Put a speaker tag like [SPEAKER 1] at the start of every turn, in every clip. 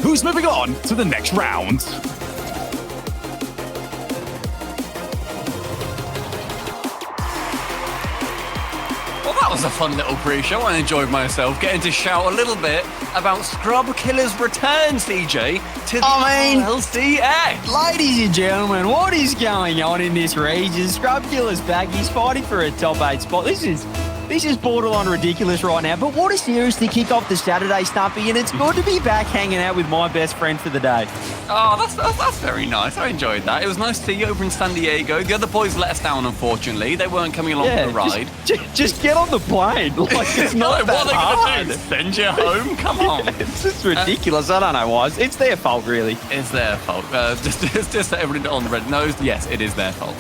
[SPEAKER 1] who's moving on to the next round.
[SPEAKER 2] Well, that was a fun little pre-show. I enjoyed myself getting to shout a little bit about Scrub Killer's return, CJ, to the RLCS.
[SPEAKER 3] Ladies and gentlemen, what is going on in this region? Scrub Killer's back. He's fighting for a top 8 spot. This is borderline ridiculous right now, but what a series to kick off the Saturday, Stumpy, and it's good to be back hanging out with my best friend for the day.
[SPEAKER 2] Oh, that's very nice. I enjoyed that. It was nice to see you over in San Diego. The other boys let us down, unfortunately. They weren't coming along for the ride.
[SPEAKER 3] Just get on the plane. Like, it's not
[SPEAKER 2] what
[SPEAKER 3] that
[SPEAKER 2] are they
[SPEAKER 3] hard.
[SPEAKER 2] going to do? Send you home? Come on.
[SPEAKER 3] It's just ridiculous. I don't know why. It's their fault, really.
[SPEAKER 2] It's their fault. Just so everybody on the red knows, yes, it is their fault.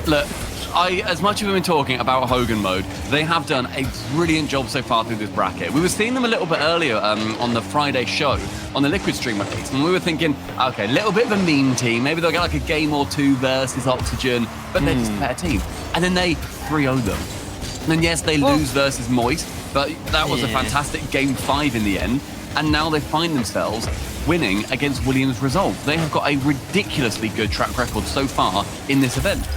[SPEAKER 2] Look, as much as we've been talking about Hogan mode, they have done a brilliant job so far through this bracket. We were seeing them a little bit earlier on the Friday show, on the Liquid stream at least, and we were thinking, okay, a little bit of a mean team. Maybe they'll get like a game or two versus Oxygen, but they're just a better team. And then they 3-0 them. And then, yes, they lose versus Moist, but that was a fantastic game 5 in the end. And now they find themselves winning against Williams Resolve. They have got a ridiculously good track record so far in this event.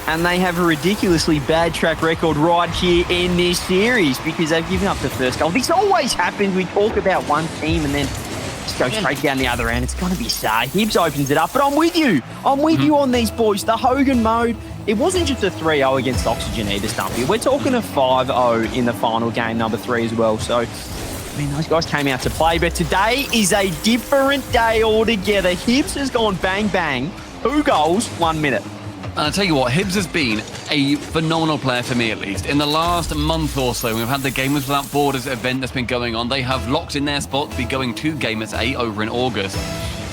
[SPEAKER 3] And they have a ridiculously bad track record right here in this series because they've given up the first goal. This always happens. We talk about one team and then just go straight down the other end. It's going to be sad. Hibbs opens it up, but I'm with you. I'm with you on these boys. The Hogan mode, it wasn't just a 3-0 against Oxygen either, Stumpy. We're talking a 5-0 in the final game, number 3 as well. So, I mean, those guys came out to play, but today is a different day altogether. Hibbs has gone bang, bang. 2 goals, 1 minute.
[SPEAKER 2] And I'll tell you what, Hibbs has been a phenomenal player for me, at least. In the last month or so, we've had the Gamers Without Borders event that's been going on. They have locked in their spot to be going to Gamers 8 over in August.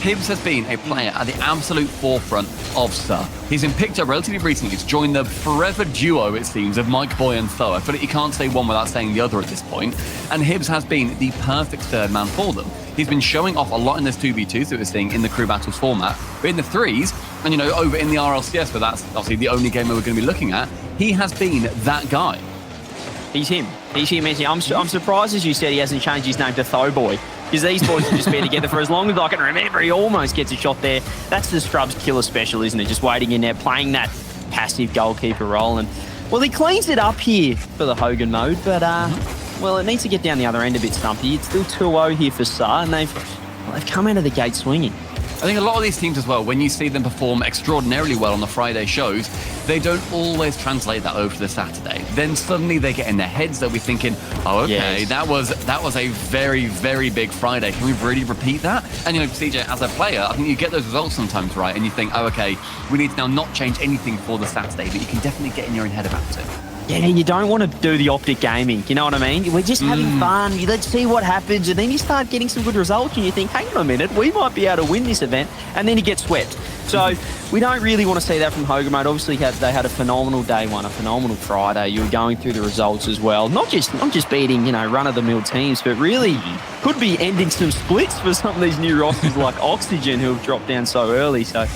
[SPEAKER 2] Hibbs has been a player at the absolute forefront of suhhh. He's been picked up relatively recently. He's joined the forever duo, it seems, of Mike Boy and suhhh. I feel like you can't say one without saying the other at this point. And Hibbs has been the perfect third man for them. He's been showing off a lot in this 2v2s that we're seeing in the crew battles format. But in the 3s, and over in the RLCS, but that's obviously the only game that we're going to be looking at, he has been that guy.
[SPEAKER 3] He's him. I'm surprised, as you said, he hasn't changed his name to Thowboy. Because these boys have just been together for as long as I can remember. He almost gets a shot there. That's the Scrubs killer special, isn't it? Just waiting in there, playing that passive goalkeeper role. And, well, he cleans it up here for the Hogan mode. But, well, it needs to get down the other end a bit, Stumpy. It's still 2-0 here for suhhh, and they've come out of the gate swinging.
[SPEAKER 2] I think a lot of these teams as well, when you see them perform extraordinarily well on the Friday shows, they don't always translate that over to the Saturday. Then suddenly they get in their heads, they'll be thinking, oh, okay, that was a very, very big Friday. Can we really repeat that? And, CJ, as a player, I think you get those results sometimes, right? And you think, oh, okay, we need to now not change anything for the Saturday, but you can definitely get in your own head about it.
[SPEAKER 3] Yeah, you don't want to do the optic gaming, you know what I mean? We're just having fun, let's see what happens, and then you start getting some good results and you think, hang on a minute, we might be able to win this event, and then you get swept. So we don't really want to see that from Hogan mode. Obviously, they had a phenomenal day one, a phenomenal Friday. You were going through the results as well, not just beating, run-of-the-mill teams, but really could be ending some splits for some of these new rosters like Oxygen who have dropped down so early, so...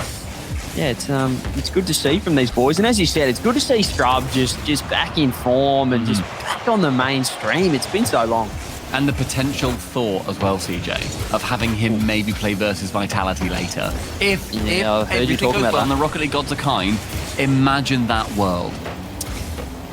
[SPEAKER 3] Yeah, it's good to see from these boys. And as you said, it's good to see Scrub just back in form and just back on the mainstream. It's been so long.
[SPEAKER 2] And the potential thought as well, CJ, of having him maybe play versus Vitality later. If everything goes well and the Rocket League gods are kind, imagine that world.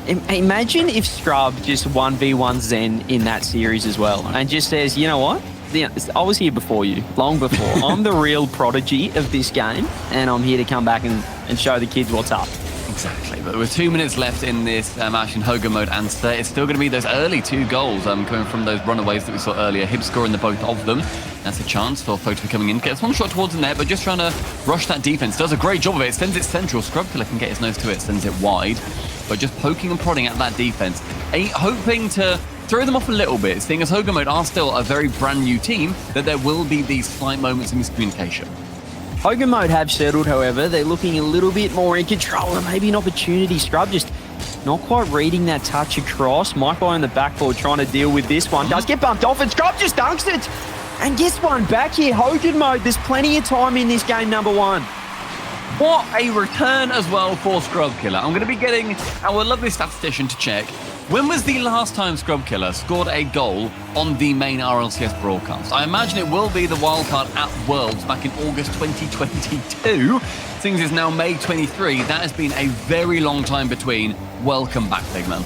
[SPEAKER 3] Imagine if Scrub just 1v1 Zen in that series as well and just says, you know what? I was here before you, long before. I'm the real prodigy of this game, and I'm here to come back and show the kids what's up.
[SPEAKER 2] Exactly, but with 2 minutes left in this match in Hogan mode, and it's still going to be those early 2 goals coming from those runaways that we saw earlier. Hibbs scoring the both of them. That's a chance for folks to be coming in. Gets one shot towards the net, but just trying to rush that defense. Does a great job of it. Sends it central. Scrub Killer can get his nose to it. Sends it wide. But just poking and prodding at that defense. Hoping to throw them off a little bit, seeing as Hogan mode are still a very brand new team, that there will be these slight moments of miscommunication.
[SPEAKER 3] Hogan mode have settled, however. They're looking a little bit more in control and maybe an opportunity. Scrub just not quite reading that touch across. Mike Boy on the backboard trying to deal with this one. Does get bumped off and Scrub just dunks it and gets one back here. Hogan mode, there's plenty of time in this game, number 1.
[SPEAKER 2] What a return as well for Scrub Killer. I'm going to be getting our lovely statistician to check When was the last time Scrub Killer scored a goal on the main RLCS broadcast? I imagine it will be the wildcard at Worlds back in August 2022. Seeing as it's now May 23, that has been a very long time between. Welcome back, big man.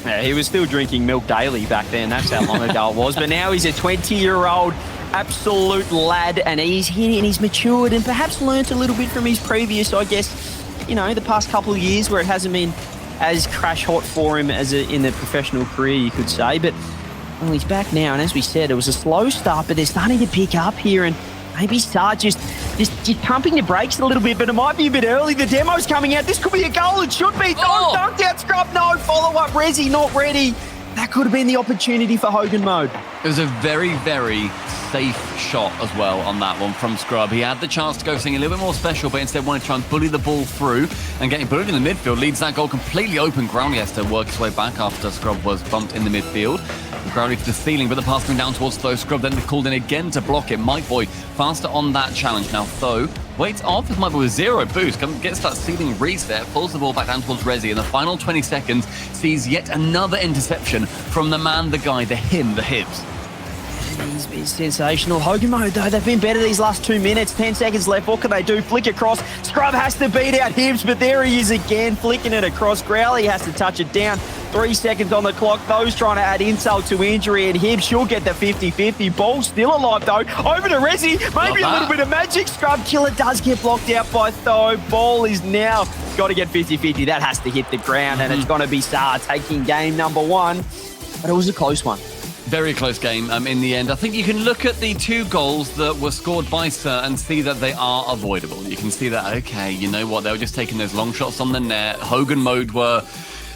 [SPEAKER 3] Yeah, he was still drinking milk daily back then. That's how long ago it was. But now he's a 20-year-old absolute lad, and he's here and he's matured and perhaps learnt a little bit from his previous, I guess, you know, the past couple of years where it hasn't been as crash hot for him as in the professional career, you could say. But well, he's back now, and as we said, it was a slow start, but they're starting to pick up here, and maybe start just pumping the brakes a little bit, but it might be a bit early. The demo's coming out. This could be a goal. It should be.
[SPEAKER 2] Oh.
[SPEAKER 3] Dunked out, Scrub. No, follow-up. Resi not ready. That could have been the opportunity for Hogan mode.
[SPEAKER 2] It was a very, very safe shot as well on that one from Scrub. He had the chance to go something a little bit more special, but instead wanted to try and bully the ball through, and getting bullied in the midfield leads that goal completely open. Ground. He has to work his way back after Scrub was bumped in the midfield. Grounded to the ceiling, but the pass coming down towards Tho. Scrub then called in again to block it. Mike Boy faster on that challenge. Now Tho waits off as Mike Boy with 0 boost. Gets that ceiling reset, pulls the ball back down towards Resi. In the final 20 seconds, sees yet another interception from the man, the guy, the him, the Hibs.
[SPEAKER 3] He's been sensational. Hogan mode, though, they've been better these last 2 minutes. 10 seconds left. What can they do? Flick across. Scrub has to beat out Hibbs, but there he is again, flicking it across. Growly has to touch it down. 3 seconds on the clock. Those trying to add insult to injury, and Hibbs should get the 50-50. Ball still alive, though. Over to Resi. Maybe a little bit of magic. Scrub Killer does get blocked out by Tho. Ball is now got to get 50-50. That has to hit the ground, and it's going to be Saar taking game number 1. But it was a close one.
[SPEAKER 2] Very close game in the end. I think you can look at the 2 goals that were scored by Sir and see that they are avoidable. You can see that, okay, you know what, they were just taking those long shots on the net. Hogan mode were,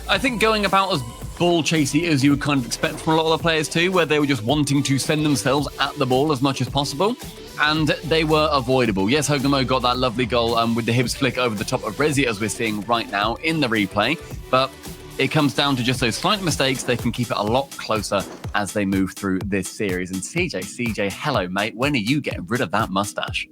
[SPEAKER 2] I think, going about as ball chasey as you would kind of expect from a lot of the players too, where they were just wanting to send themselves at the ball as much as possible. And they were avoidable. Yes, Hogan mode got that lovely goal with the Hibs flick over the top of Resi, as we're seeing right now in the replay. But it comes down to just those slight mistakes. They can keep it a lot closer as they move through this series. And CJ, hello, mate. When are you getting rid of that mustache?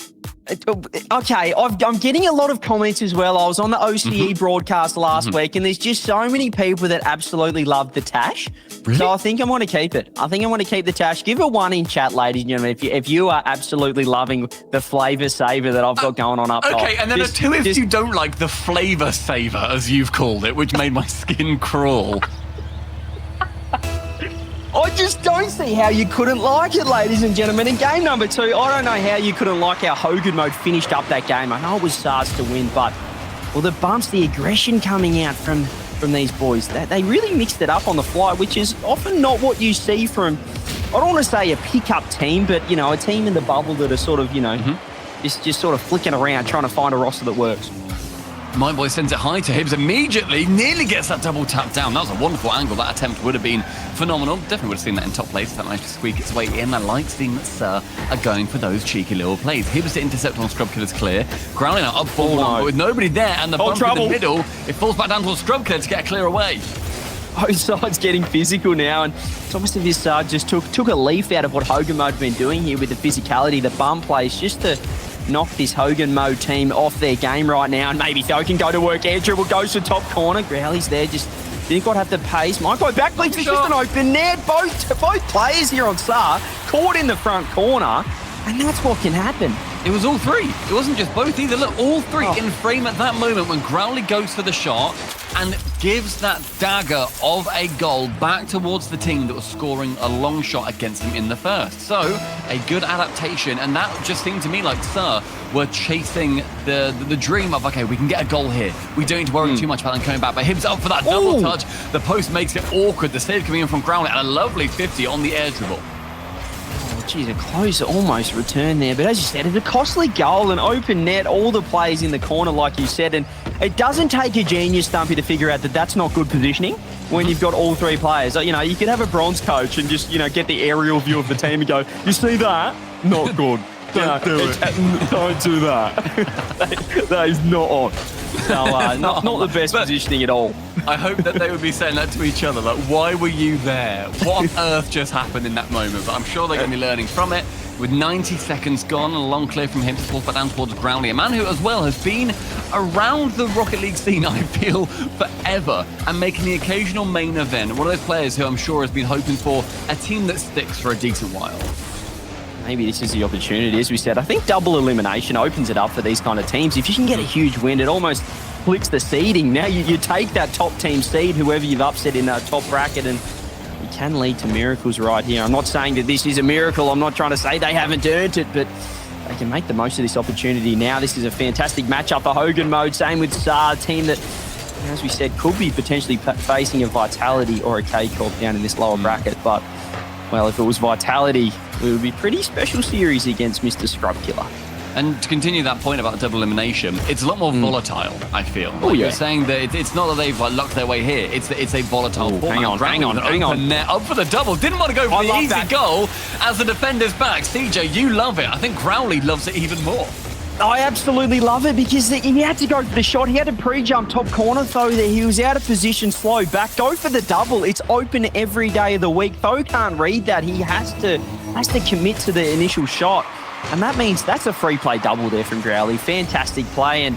[SPEAKER 3] Okay, I'm getting a lot of comments as well. I was on the OCE broadcast last week, and there's just so many people that absolutely love the tash.
[SPEAKER 2] Really?
[SPEAKER 3] So I think I want to keep it. I think I want to keep the tash. Give it 1 in chat, ladies and gentlemen, if you are absolutely loving the flavour saver that I've got going on up top.
[SPEAKER 2] Okay, and then
[SPEAKER 3] just,
[SPEAKER 2] a 2 if you don't like the flavour saver, as you've called it, which made my skin crawl.
[SPEAKER 3] I just don't see how you couldn't like it, ladies and gentlemen. In game number 2, I don't know how you couldn't like how Hogan mode finished up that game. I know it was Saar's to win, but well, the bumps, the aggression coming out from these boys, they really mixed it up on the fly, which is often not what you see from, I don't want to say a pickup team, but, you know, a team in the bubble that are sort of, you know, just sort of flicking around, trying to find a roster that works.
[SPEAKER 2] My boy sends it high to Hibbs immediately, nearly gets that double tap down. That was a wonderful angle. That attempt would have been phenomenal. Definitely would have seen that in top place if that managed to squeak its way in. I like seeing that Sir are going for those cheeky little plays. Hibbs to intercept on Scrub Killer's clear. Growling out up 4-1, but with nobody there and the bump in the middle, it falls back down towards Scrub Killer to get a clear away.
[SPEAKER 3] Both sides getting physical now, and it's almost as if Sar just took a leaf out of what Hogan mode been doing here with the physicality, the bum plays, just to knock this Hogan mode team off their game right now. And maybe Tho can go to work. Air dribble goes to top corner. Growly's there, just didn't quite have the pace. Might go back, it's just an open net. Both players here on Sar caught in the front corner, and that's what can happen.
[SPEAKER 2] It was all 3. It wasn't just both either. Look, all 3 in frame at that moment when Growly goes for the shot and gives that dagger of a goal back towards the team that was scoring a long shot against him in the first. So, a good adaptation, and that just seemed to me like Sir were chasing the dream of, okay, we can get a goal here. We don't need to worry too much about them coming back, but Hibbs up for that double touch. The post makes it awkward. The save coming in from Growly and a lovely 50 on the air dribble.
[SPEAKER 3] Geez, a close almost return there. But as you said, it's a costly goal, an open net, all the players in the corner, like you said. And it doesn't take a genius, Stumpy, to figure out that that's not good positioning when you've got all 3 players. You know, you could have a bronze coach and just, you know, get the aerial view of the team and go, you see that? Not good. Don't do it. Don't do that. That is not on. So, not the best positioning at all.
[SPEAKER 2] I hope that they would be saying that to each other. Like, why were you there? What on earth just happened in that moment? But I'm sure they're going to be learning from it. with 90 seconds gone and a long clear from him to force back down towards Growly, a man who as well has been around the Rocket League scene, I feel, forever, and making the occasional main event. One of those players who I'm sure has been hoping for a team that sticks for a decent while.
[SPEAKER 3] Maybe this is the opportunity, as we said. I think double elimination opens it up for these kind of teams. If you can get a huge win, it almost flips the seeding. Now you take that top team seed, whoever you've upset in that top bracket, and it can lead to miracles right here. I'm not saying that this is a miracle. I'm not trying to say they haven't earned it, but they can make the most of this opportunity now. This is a fantastic matchup for Hogan Mode. Same with SAR, team that, as we said, could be potentially facing a Vitality or a K-Corp down in this lower bracket. But, well, if it was Vitality, it would be a pretty special series against Mr. Scrub Killer.
[SPEAKER 2] And to continue that point about double elimination, it's a lot more volatile, I feel.
[SPEAKER 3] Oh, yeah.
[SPEAKER 2] You're saying that it's not that they've lucked their way here. It's a volatile format.
[SPEAKER 3] Hang on.
[SPEAKER 2] Net up for the double. Didn't want to go for the easy goal as the defender's back. CJ, you love it. I think Growly loves it even more.
[SPEAKER 3] I absolutely love it because he had to go for the shot. He had to pre-jump top corner, though. He was out of position, slow back. Go for the double. It's open every day of the week. Tho can't read that. He has to commit to the initial shot. And that means that's a free play double there from Growly. Fantastic play. And,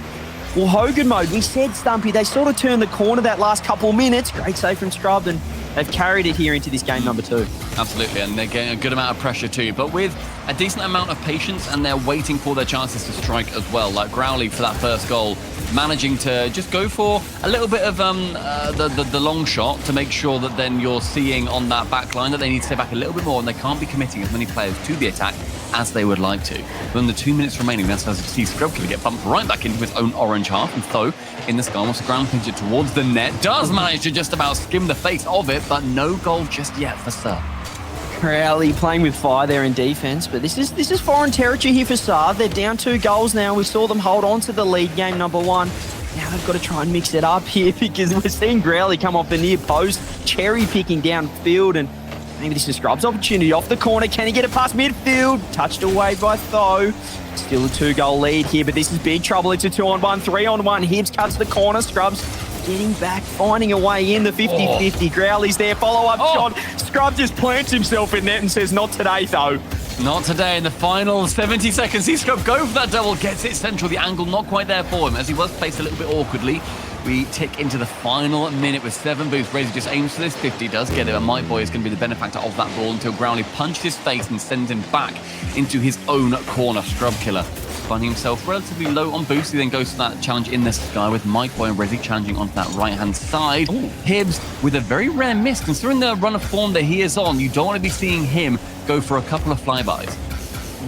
[SPEAKER 3] well, Hogan Mode, we said, Stumpy, they sort of turned the corner that last couple of minutes. Great save from Scrub, and they've carried it here into this game number 2.
[SPEAKER 2] Absolutely, and they're getting a good amount of pressure too, but with a decent amount of patience, and they're waiting for their chances to strike as well. Like Growly for that first goal, managing to just go for a little bit of the long shot to make sure that then you're seeing on that back line that they need to stay back a little bit more, and they can't be committing as many players to the attack as they would like to. But in the 2 minutes remaining, that's as you see Scrub Killer get bumped right back into his own orange half, and Tho in the sky wants to ground pinch it towards the net. Does manage to just about skim the face of it, but no goal just yet for SAR.
[SPEAKER 3] Growly playing with fire there in defense, but this is foreign territory here for SAR. They're down 2 goals now. We saw them hold on to the lead game number 1. Now they've got to try and mix it up here because we're seeing Growly come off the near post, cherry picking downfield, and maybe this is Scrub's opportunity off the corner. Can he get it past midfield? Touched away by Tho. Still a 2-goal lead here, but this is big trouble. It's a 2-on-1, 3-on-1. Hibbs cuts the corner. Scrub's getting back, finding a way in. The 50-50. Growly's there. Follow-up shot. Scrub just plants himself in net and says, not today, Tho.
[SPEAKER 2] Not today. In the final 70 seconds, see Scrub go for that double. Gets it central. The angle not quite there for him as he was placed a little bit awkwardly. We tick into the final minute with 7 boosts. Razor just aims for this 50, does get it, and Mike Boy is going to be the benefactor of that ball until Growly punches his face and sends him back into his own corner. Scrub Killer finding himself relatively low on boost. He then goes to that challenge in the sky with Mike Boy and Rezi challenging onto that right-hand side. Ooh. Hibbs with a very rare miss. Considering the run of form that he is on, you don't want to be seeing him go for a couple of flybys.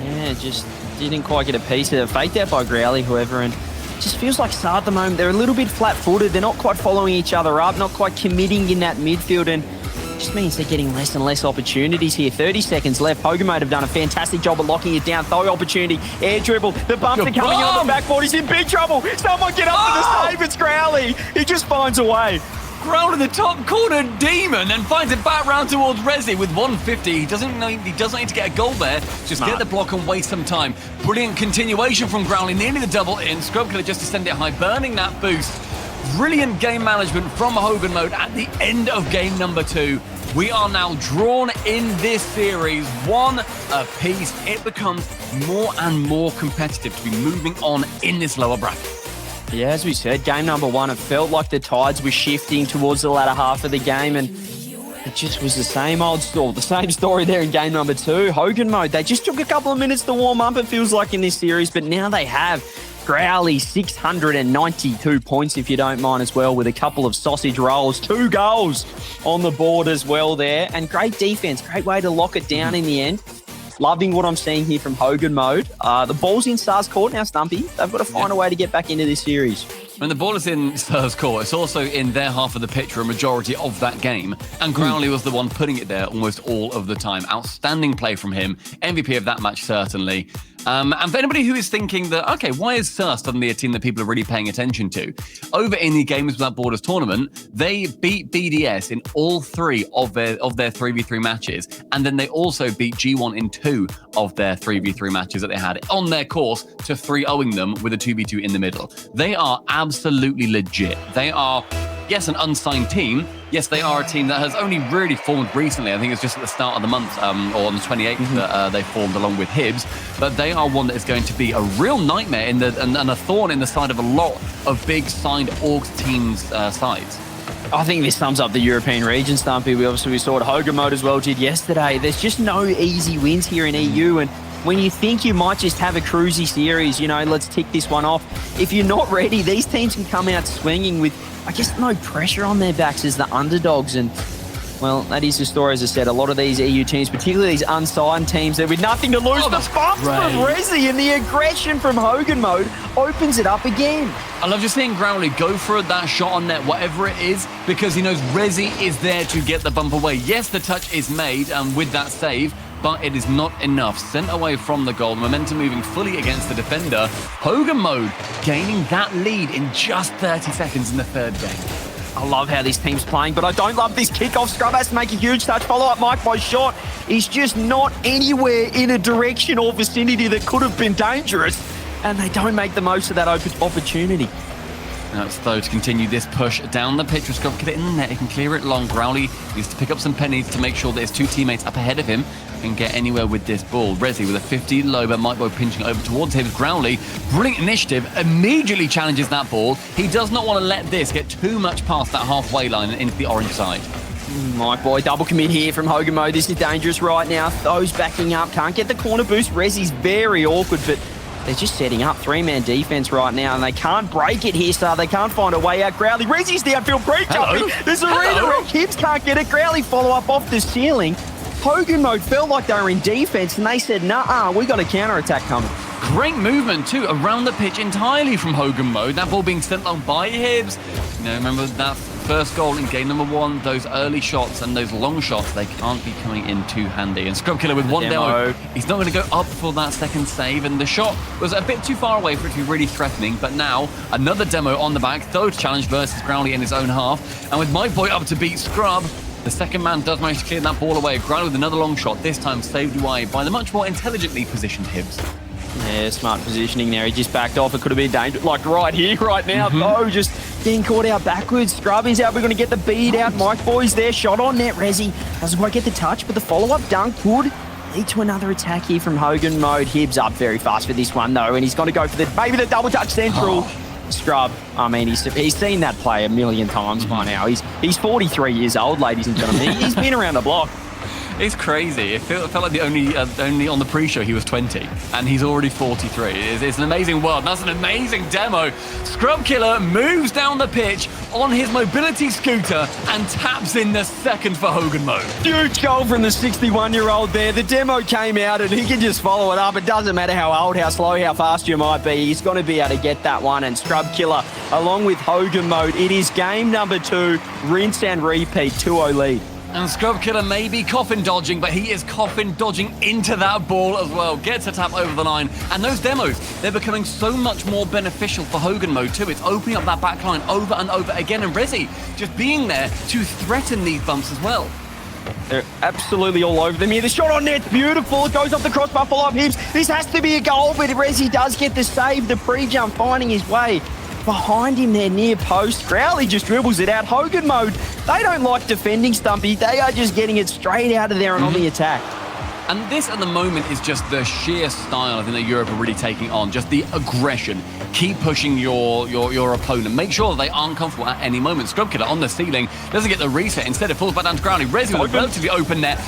[SPEAKER 3] Yeah, just didn't quite get a piece of it. Faked out by Growly, however, and just feels like SAR at the moment, they're a little bit flat-footed. They're not quite following each other up, not quite committing in that midfield, and just means they're getting less and less opportunities here. 30 seconds left. Hogan Mode have done a fantastic job of locking it down. Tho opportunity, air dribble. The bumps are coming on the backboard. He's in big trouble. Someone get up to the save. It's Growly. He just finds a way.
[SPEAKER 2] Ground in the top corner, Demon, and finds it back round towards Rezi with 150. He doesn't need to get a goal there. Just get the block and waste some time. Brilliant continuation from Growly, nearly the double in. Scrub Killer just to send it high, burning that boost. Brilliant game management from Hogan Mode at the end of game number 2. We are now drawn in this series, 1 apiece. It becomes more and more competitive to be moving on in this lower bracket.
[SPEAKER 3] Yeah, as we said, game number 1, it felt like the tides were shifting towards the latter half of the game, and it just was the same old story. The same story there in game number 2. Hogan Mode, they just took a couple of minutes to warm up, it feels like, in this series, but now they have. Growly, 692 points, if you don't mind, as well, with a couple of sausage rolls. 2 goals on the board as well there, and great defense. Great way to lock it down in the end. Loving what I'm seeing here from Hogan Mode. The ball's in SAR's court now, Stumpy. They've got to find a way to get back into this series.
[SPEAKER 2] When the ball is in SAR's court, it's also in their half of the pitch for a majority of that game. And Growly was the one putting it there almost all of the time. Outstanding play from him. MVP of that match, certainly. And for anybody who is thinking that, okay, why is SAR suddenly a team that people are really paying attention to? Over in the Games Without Borders tournament, they beat BDS in all 3 of their 3v3 matches. And then they also beat G1 in 2 of their 3v3 matches that they had on their course to 3-0ing them with a 2v2 in the middle. They are absolutely legit. They are yes, an unsigned team. Yes, they are a team that has only really formed recently. I think it's just at the start of the month, or on the 28th, that they formed along with Hibs. But they are one that is going to be a real nightmare and a thorn in the side of a lot of big signed Orcs teams' sides.
[SPEAKER 3] I think this sums up the European region, Stumpy. We saw what Hogan Mode as well did yesterday. There's just no easy wins here in EU, and when you think you might just have a cruisy series, let's tick this one off. If you're not ready, these teams can come out swinging with, I guess, no pressure on their backs as the underdogs. And, well, that is the story, as I said. A lot of these EU teams, particularly these unsigned teams, they're with nothing to lose. The bumps from Rezi and the aggression from Hogan Mode opens it up again.
[SPEAKER 2] I love just seeing Growly go for that shot on net, whatever it is, because he knows Rezi is there to get the bump away. Yes, the touch is made with that save, but it is not enough. Sent away from the goal, momentum moving fully against the defender. Hogan Mode gaining that lead in just 30 seconds in the third game.
[SPEAKER 3] I love how this team's playing, but I don't love this kickoff. Scrub has to make a huge touch. Follow-up Mike Boy's shot. He's just not anywhere in a direction or vicinity that could have been dangerous, and they don't make the most of that opportunity.
[SPEAKER 2] Now it's though to continue this push down the pitch with Scrub Killer in the net. He can clear it long. Growly needs to pick up some pennies to make sure that his two teammates up ahead of him can get anywhere with this ball. Rezi with a 50 low, but Mike Boy pinching over towards him. Growly, brilliant initiative, immediately challenges that ball. He does not want to let this get too much past that halfway line and into the orange side.
[SPEAKER 3] Mike Boy, double commit here from Hogan Mode. This is dangerous right now. Those backing up, can't get the corner boost. Rezi's very awkward, but they're just setting up three-man defense right now, and they can't break it here, so they can't find a way out. Growly, Rezi's downfield pre-jumping. There's a redirect. Hibs can't get it. Growly follow-up off the ceiling. Hogan Mode felt like they were in defense, and they said, nah, we got a counter-attack coming.
[SPEAKER 2] Great movement, too, around the pitch entirely from Hogan Mode. That ball being sent long by Hibs. Remember that first goal in game number 1, those early shots and those long shots, they can't be coming in too handy. And Scrub Killer with one demo, he's not going to go up for that second save, and the shot was a bit too far away for it to be really threatening, but now another demo on the back, third challenge versus Growly in his own half, and with Mike Boy up to beat Scrub, the second man does manage to clear that ball away. Growly with another long shot, this time saved away by the much more intelligently positioned Hibs.
[SPEAKER 3] Yeah, smart positioning there. He just backed off. It could have been dangerous. Like right here, right now. Oh, just getting caught out backwards. Scrub is out. We're going to get the bead out. Mike Boy's there. Shot on net. Rezi doesn't quite get the touch, but the follow-up dunk could lead to another attack here from Hogan Mode. Hibs up very fast for this one, though, and he's going to go for maybe the double touch central. Scrub, I mean, he's seen that play a million times by now. He's 43 years old, ladies and gentlemen. He's been around the block.
[SPEAKER 2] It's crazy. It felt like the only on the pre-show he was 20, and he's already 43. It's an amazing world. That's an amazing demo. Scrub Killer moves down the pitch on his mobility scooter and taps in the second for Hogan Mode.
[SPEAKER 3] Huge goal from the 61-year-old there. The demo came out, and he can just follow it up. It doesn't matter how old, how slow, how fast you might be. He's going to be able to get that one. And Scrub Killer, along with Hogan Mode, it is game number 2, rinse and repeat, 2-0 lead.
[SPEAKER 2] And Scrub Killer may be coffin dodging, but he is coffin dodging into that ball as well. Gets a tap over the line. And those demos, they're becoming so much more beneficial for Hogan Mode too. It's opening up that back line over and over again. And Rezi just being there to threaten these bumps as well.
[SPEAKER 3] They're absolutely all over them here. The shot on net's beautiful. It goes off the crossbar, follow-up Hibs. This has to be a goal, but Rezi does get the save. The pre-jump finding his way behind him there near post. Growly just dribbles it out. Hogan Mode, they don't like defending, Stumpy. They are just getting it straight out of there and on the attack.
[SPEAKER 2] And this at the moment is just the sheer style I think that Europe are really taking on. Just the aggression. Keep pushing your opponent. Make sure that they aren't comfortable at any moment. Scrub Killer on the ceiling. Doesn't get the reset. Instead it falls back down to Growly. Rezi with a relatively open net.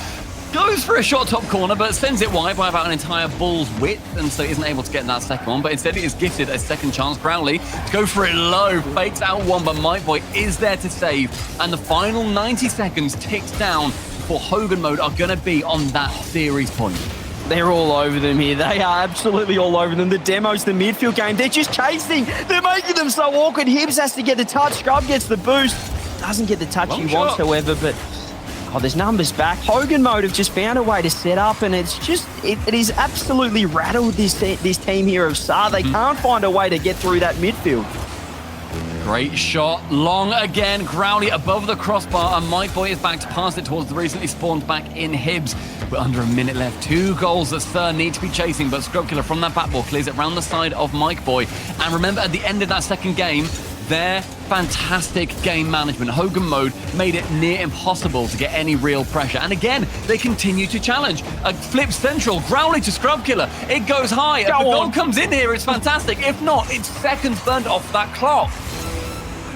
[SPEAKER 2] Goes for a shot top corner, but sends it wide by about an entire ball's width, and so isn't able to get that second one. But instead, it is gifted a second chance. Growly to go for it low, fakes out one, but Mike Boy is there to save. And the final 90 seconds ticks down for Hogan Mode are going to be on that series point.
[SPEAKER 3] They're all over them here. They are absolutely all over them. The demos, the midfield game, they're just chasing. They're making them so awkward. Hibs has to get the touch. Scrub gets the boost. Doesn't get the touch he wants, however, but there's numbers back. Hogan Mode have just found a way to set up, and it's just, it is absolutely rattled this team here of suhhh. They can't find a way to get through that midfield.
[SPEAKER 2] Great shot, long again. Growly above the crossbar, and Mike Boy is back to pass it towards the recently spawned back in Hibs. We're under a minute left. 2 goals that suhhh need to be chasing, but Scrub Killer from that back ball clears it round the side of Mike Boy. And remember, at the end of that second game, their fantastic game management. Hogan mode made it near impossible to get any real pressure. And again, they continue to challenge. A flip central, Growly to Scrub Killer. It goes high. If the goal comes in here, it's fantastic. If not, it's seconds burned off that clock.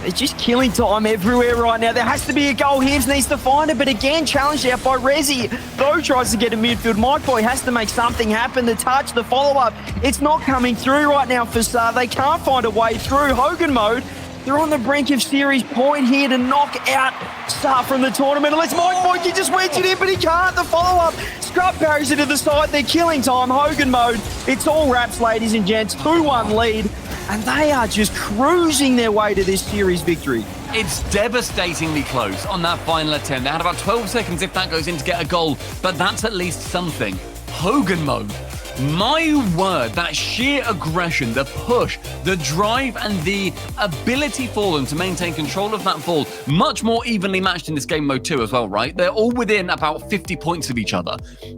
[SPEAKER 3] It's just killing time everywhere right now. There has to be a goal. Hibbs needs to find it, but again, challenged out by Rezi. Bo tries to get a midfield. Mike Boy has to make something happen. The touch, the follow-up, it's not coming through right now for Sar. They can't find a way through. Hogan mode, they're on the brink of series point here to knock out Sar from the tournament. Unless Mike Boy can just wedge it in, but he can't. The follow-up, Scrub parries it to the side. They're killing time. Hogan mode, it's all wraps, ladies and gents. 2-1 lead. And they are just cruising their way to this series victory.
[SPEAKER 2] It's devastatingly close on that final attempt. They had about 12 seconds if that goes in to get a goal, but that's at least something. Hogan mode. My word, that sheer aggression, the push, the drive, and the ability for them to maintain control of that ball, much more evenly matched in this game mode too as well, right? They're all within about 50 points of each other.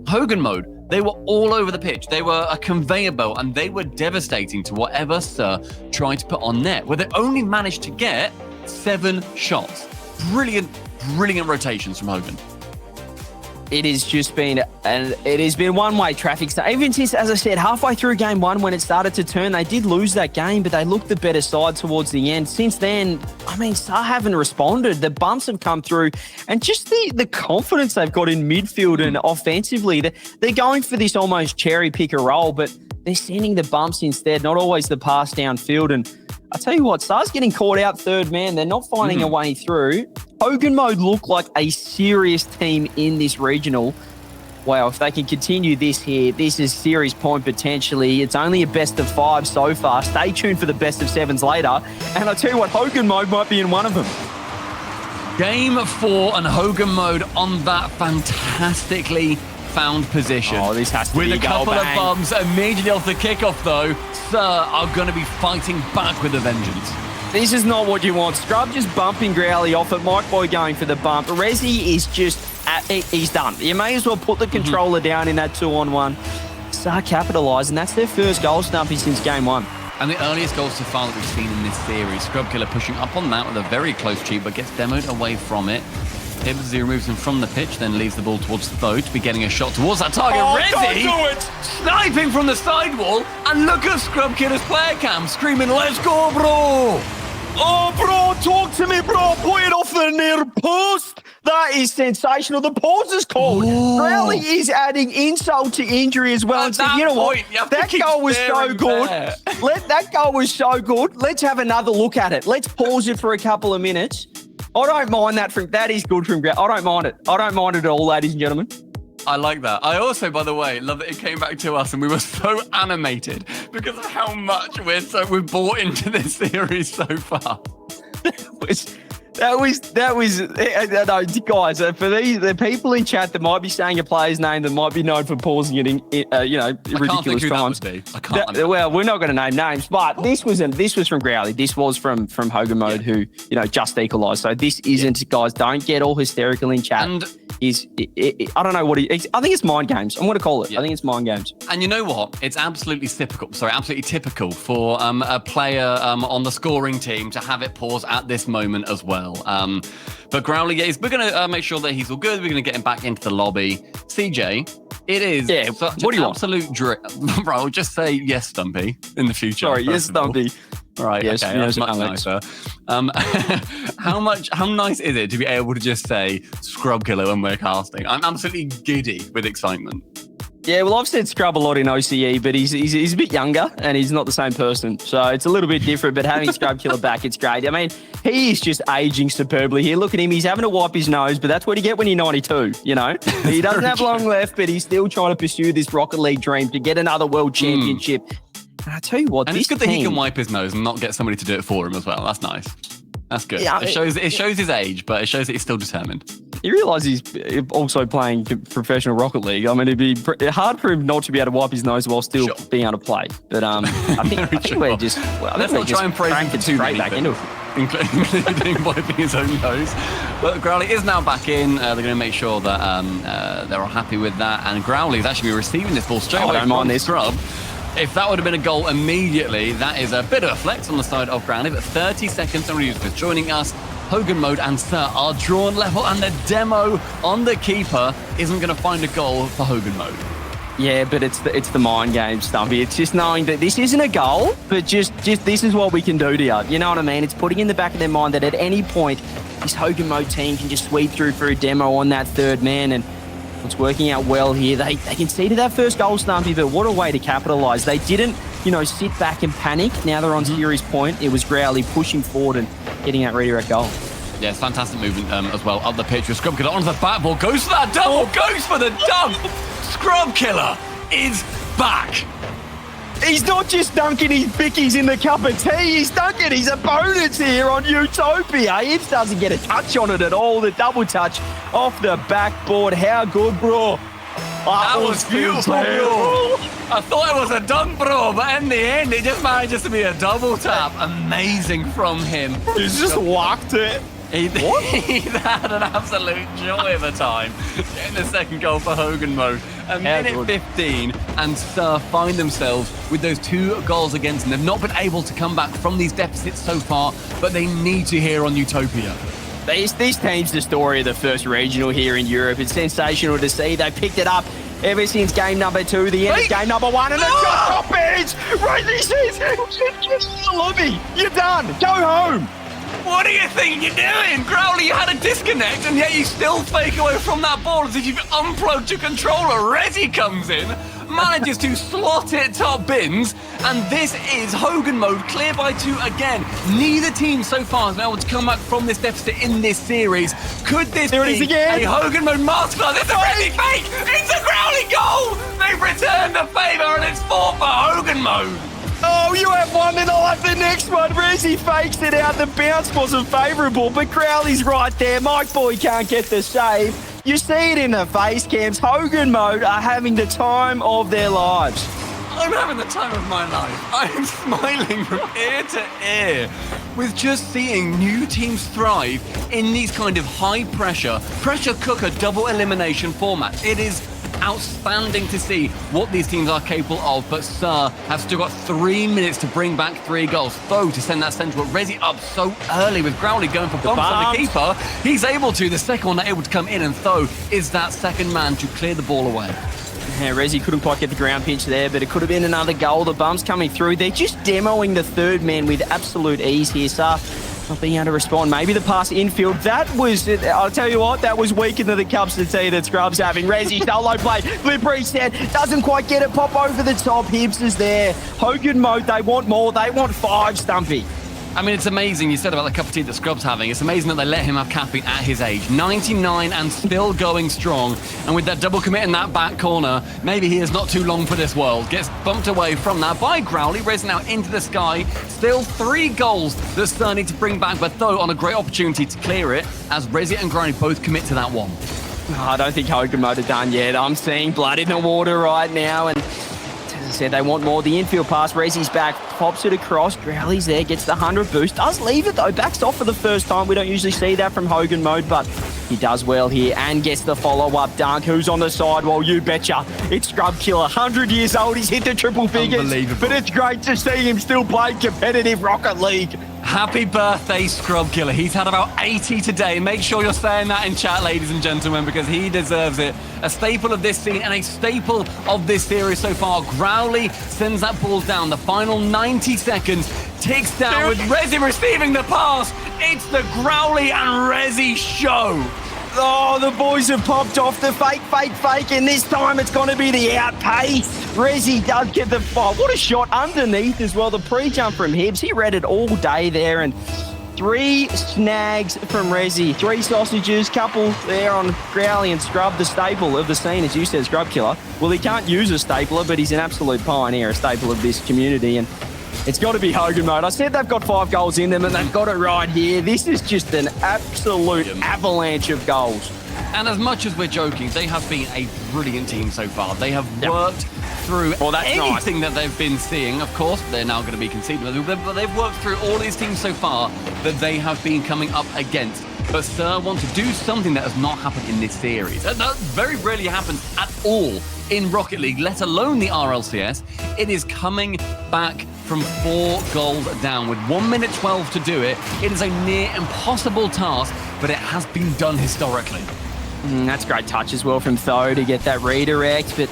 [SPEAKER 2] Hogan mode, they were all over the pitch. They were a conveyor belt, and they were devastating to whatever Sir tried to put on net, where they only managed to get 7 shots. Brilliant, brilliant rotations from Hogan.
[SPEAKER 3] It has just been, and it has been one-way traffic. So even since, as I said, halfway through game one, when it started to turn, they did lose that game, but they looked the better side towards the end. Since then, I mean, Sar haven't responded. The bumps have come through, and just the confidence they've got in midfield and offensively, they're going for this almost cherry picker role, but they're sending the bumps instead, not always the pass downfield. And I tell you what, Sar's getting caught out third man. They're not finding a way through. Hogan mode look like a serious team in this regional. Wow, if they can continue this here, this is series point potentially. It's only a best of 5 so far. Stay tuned for the best of 7s later. And I tell you what, Hogan mode might be in one of them.
[SPEAKER 2] Game 4 and Hogan mode on that fantastically found position.
[SPEAKER 3] Oh, this has to
[SPEAKER 2] with
[SPEAKER 3] be
[SPEAKER 2] a couple of bumps immediately off the kickoff, though. Sir are going to be fighting back with a vengeance.
[SPEAKER 3] This is not what you want. Scrub just bumping Growly off it. Mike Boy going for the bump. Rezi is just, he's done. You may as well put the controller down in that 2-on-1. Sar capitalised, and that's their first goal, Stumpy, since game 1.
[SPEAKER 2] And the earliest goals so far that we've seen in this series. Scrub Killer pushing up on that with a very close cheat, but gets demoed away from it. Hibbs removes him from the pitch, then leaves the ball towards the boat to be getting a shot towards that target. Rezi
[SPEAKER 1] Don't do it!
[SPEAKER 2] sniping from the sidewall, and look at Scrub Killer's player cam screaming, "Let's go, bro!"
[SPEAKER 3] Oh, bro, talk to me, bro. Put it off the near post. That is sensational. The pause is called. Growly is adding insult to injury as well.
[SPEAKER 2] At
[SPEAKER 3] And said,
[SPEAKER 2] that
[SPEAKER 3] you know
[SPEAKER 2] point, you
[SPEAKER 3] what?
[SPEAKER 2] have to
[SPEAKER 3] That
[SPEAKER 2] keep
[SPEAKER 3] goal was so
[SPEAKER 2] staring
[SPEAKER 3] good.
[SPEAKER 2] there.
[SPEAKER 3] That goal was so good. Let's have another look at it. Let's pause it for a couple of minutes. I don't mind that. That is good from Growly. I don't mind it. I don't mind it at all, ladies and gentlemen.
[SPEAKER 2] I like that. I also, by the way, love that it came back to us and we were so animated because of how much we're bought into this series so far. That was
[SPEAKER 3] no, guys, for the people in chat that might be saying a player's name that might be known for pausing it in ridiculous times.
[SPEAKER 2] I can't.
[SPEAKER 3] Well, we're not going to name names, but this was from Growly. This was from Hogan mode, who just equalised. So this isn't, guys. Don't get all hysterical in chat.
[SPEAKER 2] And
[SPEAKER 3] I don't know what I think it's mind games. I'm going to call it. I think it's mind games.
[SPEAKER 2] And you know what? It's absolutely typical for for a player on the scoring team to have it pause at this moment as well. But Growly, we're going to make sure that he's all good. We're going to get him back into the lobby. CJ, it is such
[SPEAKER 3] what do
[SPEAKER 2] an
[SPEAKER 3] you
[SPEAKER 2] absolute bro, just say yes, Stumpy, in the future.
[SPEAKER 3] Sorry, yes, Stumpy.
[SPEAKER 2] All right,
[SPEAKER 3] yes,
[SPEAKER 2] okay, that's much nicer. How nice is it to be able to just say Scrub Killer when we're casting? I'm absolutely giddy with excitement.
[SPEAKER 3] Yeah, well, I've said Scrub a lot in OCE, but he's a bit younger and he's not the same person. So it's a little bit different, but having Scrub Killer back, it's great. I mean, he is just aging superbly here. Look at him. He's having to wipe his nose, but that's what you get when you're 92, He doesn't have long left, but he's still trying to pursue this Rocket League dream to get another World Championship. And I tell you what,
[SPEAKER 2] and it's good that he can wipe his nose and not get somebody to do it for him as well. That's nice. That's good. Yeah, it shows his age, but it shows that he's still determined.
[SPEAKER 3] You realise he's also playing professional Rocket League. I mean, it'd be hard for him not to be able to wipe his nose while still being able to play. But I think we're just...
[SPEAKER 2] Let's not try and praise him for too many things, including wiping his own nose. But Growly is now back in. They're going to make sure that they're all happy with that. And Growly is actually receiving this ball straight away from Scrub. If that would have been a goal immediately, that is a bit of a flex on the side of Groundly, but 30 seconds, somebody who's just joining us. Hogan Mode and suhhh are drawn level, and the demo on the keeper isn't going to find a goal for Hogan Mode.
[SPEAKER 3] Yeah, but it's the mind game, Stumpy. It's just knowing that this isn't a goal, but just this is what we can do to you. You know what I mean? It's putting in the back of their mind that at any point, this Hogan Mode team can just sweep through for a demo on that third man, and it's working out well here. They conceded that first goal, Stumpy, but what a way to capitalise. They didn't, sit back and panic. Now they're on series point. It was Growly pushing forward and getting that redirect goal.
[SPEAKER 2] Yeah, it's fantastic movement as well up the pitch with Scrub Killer onto the back ball. Goes for that double, goes for the dunk. Scrub Killer is back.
[SPEAKER 3] He's not just dunking his bickies in the cup of tea, he's dunking his opponents here on Utopia. Hibbs doesn't get a touch on it at all. The double touch off the backboard. How good, bro?
[SPEAKER 2] That was beautiful, bro. I thought it was a dunk, bro, but in the end, it just manages to be a double tap. Amazing from him.
[SPEAKER 3] He's just locked it.
[SPEAKER 2] He had an absolute joy of a time getting the second goal for Hogan Mode. A minute 15, and suhhh find themselves with those 2 goals against them. They've not been able to come back from these deficits so far, but they need to here on Utopia.
[SPEAKER 3] This team's the story of the first regional here in Europe. It's sensational to see. They picked it up ever since game number 2, the end of game number 1, and it's got top edge. Rosie says, Lobby, you're done. Go home.
[SPEAKER 2] What do you think you're doing? Growly, you had a disconnect, and yet you still fake away from that ball as if you've unplugged your controller. Rezi comes in, manages to slot it top bins, and this is Hogan Mode, clear by 2 again. Neither team so far has been able to come back from this deficit in this series. Could this be a Hogan Mode masterclass? It's a Rezi fake! It's a Growly goal! They've returned the favour, and it's 4 for Hogan Mode.
[SPEAKER 3] Oh, you have one and I'll have the next one. Rezi fakes it out. The bounce wasn't favourable, but Crowley's right there. Mike Boy can't get the save. You see it in the face cams. Hogan Mode are having the time of their lives.
[SPEAKER 2] I'm having the time of my life. I'm smiling from ear to ear with just seeing new teams thrive in these kind of high pressure cooker double elimination formats. It is outstanding to see what these teams are capable of, but suhhh have still got 3 minutes to bring back 3 goals. Though to send that central, Rezi up so early with Growly going for bumps on the keeper. He's able to, the second one not able to come in, and Though is that second man to clear the ball away.
[SPEAKER 3] Yeah, Rezi couldn't quite get the ground pinch there, but it could have been another goal. The bumps coming through. They're just demoing the third man with absolute ease here. suhhh not being able to respond. Maybe the pass infield. That was, I'll tell you what, that was weak into the cups of tea that Scrub's having. Rezi, solo play. Flip reset. Doesn't quite get it. Pop over the top. Hibbs is there. Hogan Mode, they want more. They want 5, Stumpy.
[SPEAKER 2] I mean, it's amazing. You said about the cup of tea that Scrub's having. It's amazing that they let him have caffeine at his age. 99 and still going strong. And with that double commit in that back corner, maybe he is not too long for this world. Gets bumped away from that by Growly. Rezi now into the sky. Still 3 goals that suhhh need to bring back, but Though on a great opportunity to clear it as Rezi and Growly both commit to that one.
[SPEAKER 3] I don't think Hogan Mode are done yet. I'm seeing blood in the water right now, and as I said, they want more. The infield pass, Rezi's back, pops it across. Growly's there, gets the 100 boost. Does leave it though, backs off for the first time. We don't usually see that from Hogan Mode, but he does well here and gets the follow-up dunk. Who's on the sidewall? You betcha. It's Scrub Killer, 100 years old. He's hit the triple figures, but it's great to see him still playing competitive Rocket League.
[SPEAKER 2] Happy birthday, Scrub Killer. He's had about 80 today. Make sure you're saying that in chat, ladies and gentlemen, because he deserves it. A staple of this scene and a staple of this series so far. Growly sends that ball down. The final 90 seconds ticks down with Rezi receiving the pass. It's the Growly and Rezi show.
[SPEAKER 3] Oh, the boys have popped off the fake, and this time it's going to be the outpace. Rezi does get the ball. What a shot underneath as well. The pre-jump from Hibbs. He read it all day there, and 3 snags from Rezi. 3 sausages, couple there on Growly and Scrub, the staple of the scene, as you said, Scrub Killer. Well, he can't use a stapler, but he's an absolute pioneer, a staple of this community, and it's got to be Hogan Mode. I said they've got 5 goals in them, and they've got it right here. This is just an absolute avalanche of goals.
[SPEAKER 2] And as much as we're joking, they have been a brilliant team so far. They have worked through anything that they've been seeing. Of course, they're now going to be conceding, but they've worked through all these teams so far that they have been coming up against. But suhhh want to do something that has not happened in this series. That very rarely happens at all in Rocket League, let alone the RLCS. It is coming back from 4 goals down with 1 minute 12 to do it. It is a near impossible task, but it has been done historically.
[SPEAKER 3] That's a great touch as well from Tho to get that redirect, but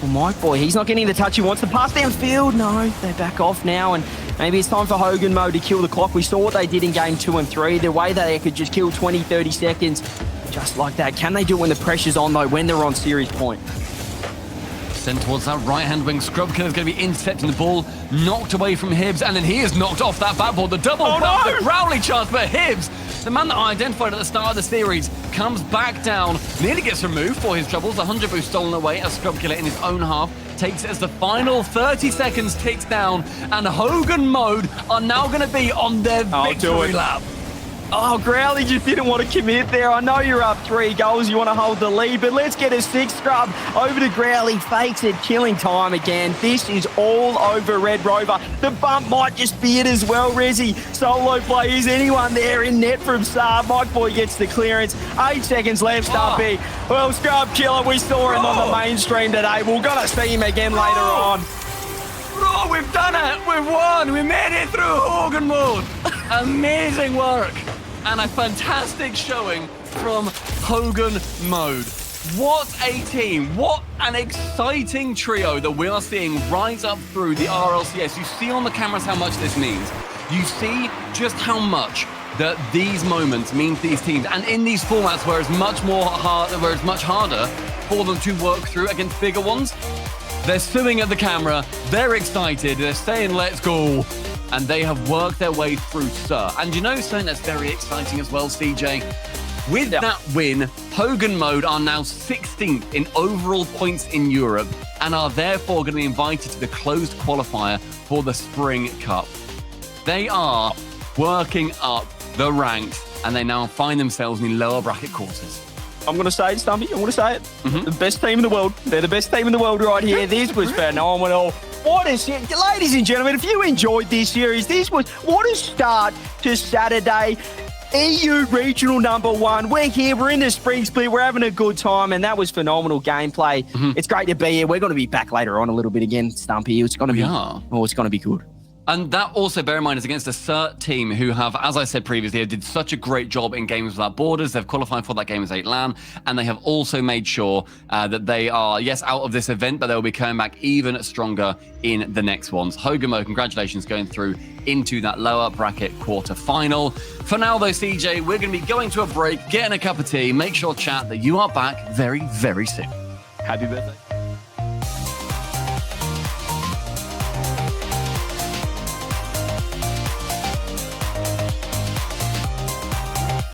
[SPEAKER 3] well, Mike boy, he's not getting the touch he wants. The pass downfield, no, they back off now, and maybe it's time for Hogan mode to kill the clock. We saw what they did in game 2 and 3, the way that they could just kill 20, 30 seconds just like that. Can they do it when the pressure's on, though, when they're on series point?
[SPEAKER 2] Sent towards that right-hand wing. Scrub Killer's going to be intercepting the ball, knocked away from Hibbs, and then he is knocked off that backboard. The double bump, the Crowley chance, but Hibbs, the man that I identified at the start of the series, comes back down, nearly gets removed for his troubles. The 100 boost stolen away as Scrub Killer in his own half takes it as the final 30 seconds ticks down, and Hogan mode are now going to be on their victory lap.
[SPEAKER 3] Oh, Growly just didn't want to commit there. I know you're up 3 goals. You want to hold the lead, but let's get a 6 scrub over to Growly. Fakes it, killing time again. This is all over Red Rover. The bump might just be it as well, Rezi. Solo play. Is anyone there in net from Saab? Mike Boy gets the clearance. 8 seconds left, Stumpy. Well, Scrub Killer, we saw him on the mainstream today. We're going to see him again later on.
[SPEAKER 2] Bro, we've done it. We've won. We made it through Hogan mode. Amazing work. And a fantastic showing from Hogan mode. What a team. What an exciting trio that we are seeing rise up through the RLCS. You see on the cameras how much this means. You see just how much that these moments mean to these teams. And in these formats where it's much harder for them to work through against bigger ones, they're suing at the camera, they're excited, they're saying, let's go. And they have worked their way through Sir. And you know something that's very exciting as well, CJ? With that win, Hogan mode are now 16th in overall points in Europe and are therefore going to be invited to the closed qualifier for the Spring Cup. They are working up the ranks and they now find themselves in lower bracket quarters.
[SPEAKER 3] I'm going to say it, Stumpy. I'm going to say it. The best team in the world. They're the best team in the world right here. This was phenomenal. Ladies and gentlemen, if you enjoyed this series, what a start to Saturday. EU Regional #1. We're here. We're in the Spring Split. We're having a good time, and that was phenomenal gameplay. It's great to be here. We're going to be back later on a little bit again, Stumpy. It's going to be, it's going to be good.
[SPEAKER 2] And that also, bear in mind, is against a CERT team who have, as I said previously, did such a great job in Games Without Borders. They've qualified for that Game as 8 LAN, and they have also made sure that they are, yes, out of this event, but they'll be coming back even stronger in the next ones. Hogamo, congratulations going through into that lower bracket quarter-final. For now, though, CJ, we're going to be going to a break, getting a cup of tea. Make sure, chat, that you are back very, very soon.
[SPEAKER 3] Happy birthday.